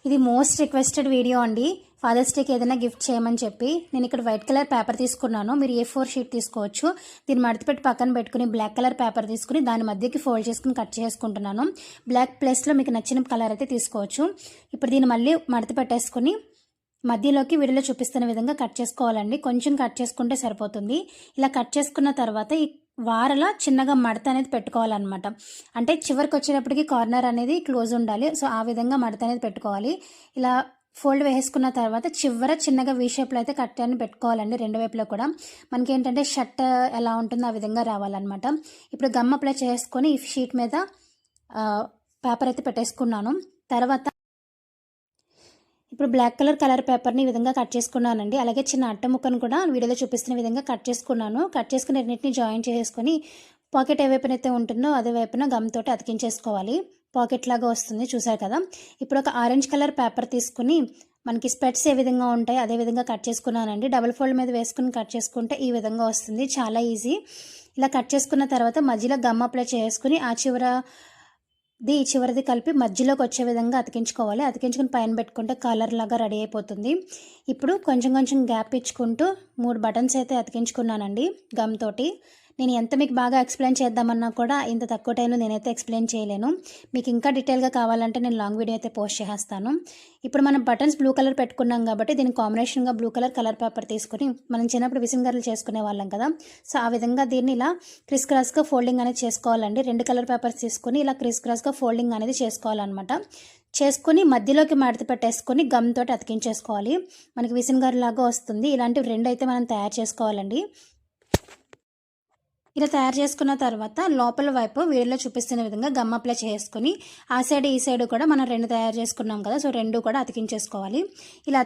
ఇది most requested video అండి. Fathers డేకి ఏదైనా గిఫ్ట్ చేయమని చెప్పి నేను ఇక్కడ వైట్ కలర్ పేపర్ తీసుకున్నాను. మీరు A4 షీట్ తీసుకోవచ్చు. దీన్ని మడతపెట్టి పక్కన పెట్టుకుని బ్లాక్ కలర్ పేపర్ తీసుకుని దాని మధ్యకి ఫోల్డ్ చేసుకుని కట్ చేసుకుంటున్నాను. బ్లాక్ ప్లేస్లో మీకు నచ్చిన కలర్ అయితే తీసుకోవచ్చు. ఇప్పుడు దీన్ని మళ్ళీ మడత పెట్టేసుకుని మధ్యలోకి వీడియోలో చూపిస్తున్న విధంగా కట్ చేసుకోవాలండి. కొంచెం కట్ చేసుకుంటే సరిపోతుంది. ఇలా కట్ చేసుకున్న తర్వాత ఈ వారలా చిన్నగా మడత అనేది పెట్టుకోవాలన్నమాట. అంటే చివరికి వచ్చేటప్పటికి కార్నర్ అనేది క్లోజ్ ఉండాలి. సో ఆ విధంగా మడత అనేది పెట్టుకోవాలి. ఇలా ఫోల్డ్ వేసుకున్న తర్వాత చివర చిన్నగా వీ షేప్లో అయితే కట్ అని పెట్టుకోవాలండి. రెండు వైపులో కూడా మనకి ఏంటంటే షర్ట్ ఎలా ఉంటుందో ఆ విధంగా రావాలన్నమాట. ఇప్పుడు గమ్ అప్లై చేసుకొని ఈ షీట్ మీద పేపర్ అయితే పెట్టేసుకున్నాను. తర్వాత ఇప్పుడు బ్లాక్ కలర్ పేపర్ని ఈ విధంగా కట్ చేసుకున్నానండి. అలాగే చిన్న అట్ట ముక్కను కూడా వీడియోలో చూపిస్తున్న విధంగా కట్ చేసుకున్నాను. కట్ చేసుకుని రెండింటిని జాయిన్ చేసుకొని పాకెట్ ఏ వైపున అయితే ఉంటుందో అదే వైపున గమ్ తోటి అతికించేసుకోవాలి. పాకెట్ లాగా వస్తుంది, చూసారు కదా. ఇప్పుడు ఒక ఆరెంజ్ కలర్ పేపర్ తీసుకుని మనకి స్పెట్స్ ఏ విధంగా ఉంటాయి అదే విధంగా కట్ చేసుకున్నానండి. డబుల్ ఫోల్డ్ మీద వేసుకుని కట్ చేసుకుంటే ఈ విధంగా వస్తుంది, చాలా ఈజీ. ఇలా కట్ చేసుకున్న తర్వాత మధ్యలో గమ్ అప్లై చేసుకుని ఆ ఈ చివరిది కలిపి మధ్యలోకి వచ్చే విధంగా అతికించుకోవాలి. అతికించుకుని పైన పెట్టుకుంటే కలర్ లాగా రెడీ అయిపోతుంది. ఇప్పుడు కొంచెం గ్యాప్ ఇచ్చుకుంటూ 3 బటన్స్ అయితే అతికించుకున్నానండి గమ్ తోటి. నేను ఎంత మీకు బాగా ఎక్స్ప్లెయిన్ చేద్దామన్నా కూడా ఇంత తక్కువ టైంలో నేనైతే ఎక్స్ప్లెయిన్ చేయలేను. మీకు ఇంకా డీటెయిల్గా కావాలంటే నేను లాంగ్ వీడియో అయితే పోస్ట్ చేస్తాను. ఇప్పుడు మనం బటన్స్ బ్లూ కలర్ పెట్టుకున్నాం కాబట్టి దీనికి కాంబినేషన్గా బ్లూ కలర్ పేపర్ తీసుకుని మనం చిన్నప్పుడు విసింగర్లు చేసుకునే వాళ్ళం కదా. సో ఆ విధంగా దీన్ని ఇలా క్రిస్ క్రాస్గా ఫోల్డింగ్ అనేది చేసుకోవాలండి. 2 కలర్ పేపర్స్ తీసుకొని ఇలా క్రిస్ క్రాస్గా ఫోల్డింగ్ అనేది చేసుకోవాలన్నమాట. చేసుకుని మధ్యలోకి మడత పెట్టేసుకొని గమ్ తోటి అతికించేసుకోవాలి. మనకి విసింగర్ లాగా వస్తుంది. ఇలాంటివి 2 అయితే మనం తయారు చేసుకోవాలండి. ఇలా తయారు చేసుకున్న తర్వాత లోపల వైపు వీడియోలో చూపిస్తున్న విధంగా గమ్ అప్లై చేసుకుని ఆ సైడ్ ఈ సైడ్ కూడా మనం 2 తయారు చేసుకున్నాం కదా. సో 2 కూడా అతికించేసుకోవాలి. ఇలా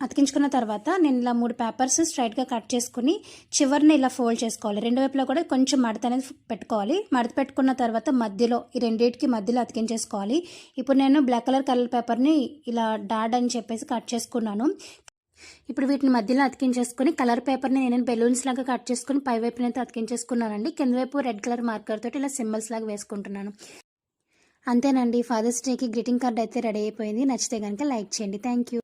అతికించుకున్న తర్వాత నేను ఇలా 3 పేపర్స్ స్ట్రైట్గా కట్ చేసుకుని చివరిని ఇలా ఫోల్డ్ చేసుకోవాలి. 2 వైపులా కూడా కొంచెం మడత అనేది పెట్టుకోవాలి. మడత పెట్టుకున్న తర్వాత మధ్యలో ఈ రెండింటికి మధ్యలో అతికించేసుకోవాలి. ఇప్పుడు నేను బ్లాక్ కలర్ పేపర్ని ఇలా డాడ్ అని చెప్పేసి కట్ చేసుకున్నాను. ఇప్పుడు వీటిని మధ్యలో అతికించేసుకుని కలర్ పేపర్ని నేను బెలూన్స్ లాగా కట్ చేసుకుని పై వైపున అయితే అతికించేసుకున్నానండి. కింద వైపు రెడ్ కలర్ మార్కర్ తోటి ఇలా సింబల్స్ లాగా వేసుకుంటున్నాను. అంతేనండి, ఫాదర్స్ డేకి గ్రీటింగ్ కార్డ్ అయితే రెడీ అయిపోయింది. నచ్చితే కనుక లైక్ చేయండి. Thank you.